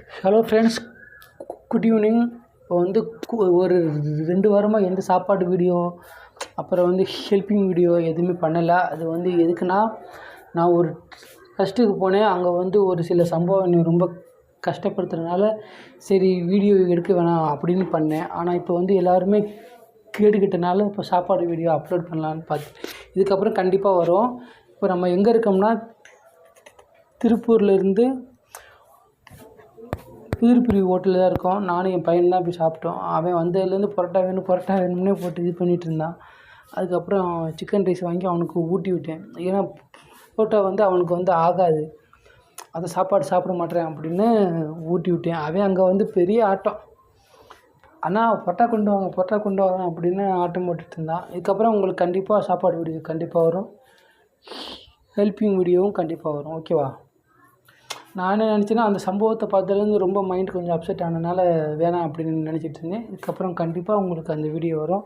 Hello friends, good evening. இப்போ வந்து ஒரு 2 வாரமாக எந்த சாப்பாடு வீடியோ, அப்புறம் வந்து ஹெல்ப்பிங் வீடியோ எதுவுமே பண்ணலை. அது வந்து எதுக்குன்னா, நான் ஒரு ட்ரஸ்ட்டுக்கு போனேன். அங்கே வந்து ஒரு சில சம்பவம் என்னை ரொம்ப கஷ்டப்படுத்துறதுனால, சரி வீடியோ எடுக்க வேணாம் அப்படின்னு பண்ணேன். ஆனால் இப்போ வந்து எல்லாருமே கேட்டுக்கிட்டனால இப்போ சாப்பாடு வீடியோ அப்லோட் பண்ணலான்னு இதுக்கப்புறம் கண்டிப்பாக வரும். இப்போ நம்ம எங்கே இருக்கோம்னா, திருப்பூர்லேருந்து புதுப்பிரிவு ஹோட்டலில் தான் இருக்கோம். நானும் என் பையன் தான் போய் சாப்பிட்டோம். அவன் வந்ததுலேருந்து பரோட்டா வேணும்னே போட்டு இது பண்ணிகிட்டு இருந்தான். அதுக்கப்புறம் சிக்கன் ரைஸ் வாங்கி அவனுக்கு ஊட்டி விட்டேன். ஏன்னா பரோட்டா வந்து அவனுக்கு வந்து ஆகாது, அந்த சாப்பாடு சாப்பிட மாட்டேறேன் அப்படின்னு ஊட்டி விட்டேன். அவன் அங்கே வந்து பெரிய ஆட்டம், அண்ணா பரோட்டா கொண்டு வாங்க அப்படின்னு ஆட்டம் போட்டுட்டு இருந்தான். இதுக்கப்புறம் உங்களுக்கு கண்டிப்பாக சாப்பாடு வீடியோ கண்டிப்பாக வரும், ஹெல்ப்பிங் வீடியோவும் கண்டிப்பாக வரும். ஓகேவா? நான் என்ன நினச்சேன்னா, அந்த சம்பவத்தை பார்த்ததுலேருந்து ரொம்ப மைண்ட் கொஞ்சம் அப்செட் ஆனதுனால வேணாம் அப்படின்னு நினச்சிட்டு இருந்தேன். இதுக்கப்புறம் கண்டிப்பாக உங்களுக்கு அந்த வீடியோ வரும்.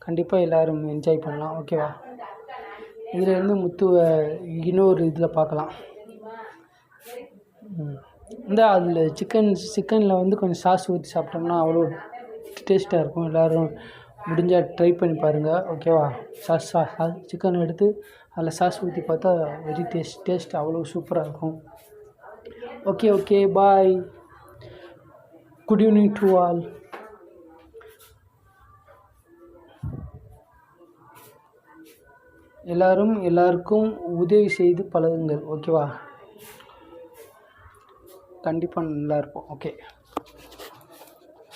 கண்டிப்பாக எல்லோரும் என்ஜாய் பண்ணலாம். ஓகேவா? இதிலேருந்து முத்துவை இன்னொரு இதில் பார்க்கலாம். அதில் சிக்கனில் வந்து கொஞ்சம் சாஸ் ஊற்றி சாப்பிட்டோம்னா அவ்வளோ டேஸ்ட்டாக இருக்கும். எல்லோரும் முடிஞ்சால் ட்ரை பண்ணி பாருங்கள். ஓகேவா? சாஸ் சிக்கன் எடுத்து அதில் சாஸ் ஊற்றி பார்த்தா வெரி டேஸ்ட் அவ்வளோ சூப்பராக இருக்கும். Okay, bye. Good evening to all. எல்லாருக்கும் உதவி செய்து பழகுங்கள். ஓகேவா? கண்டிப்பாக நல்லா இருப்போம். ஓகே.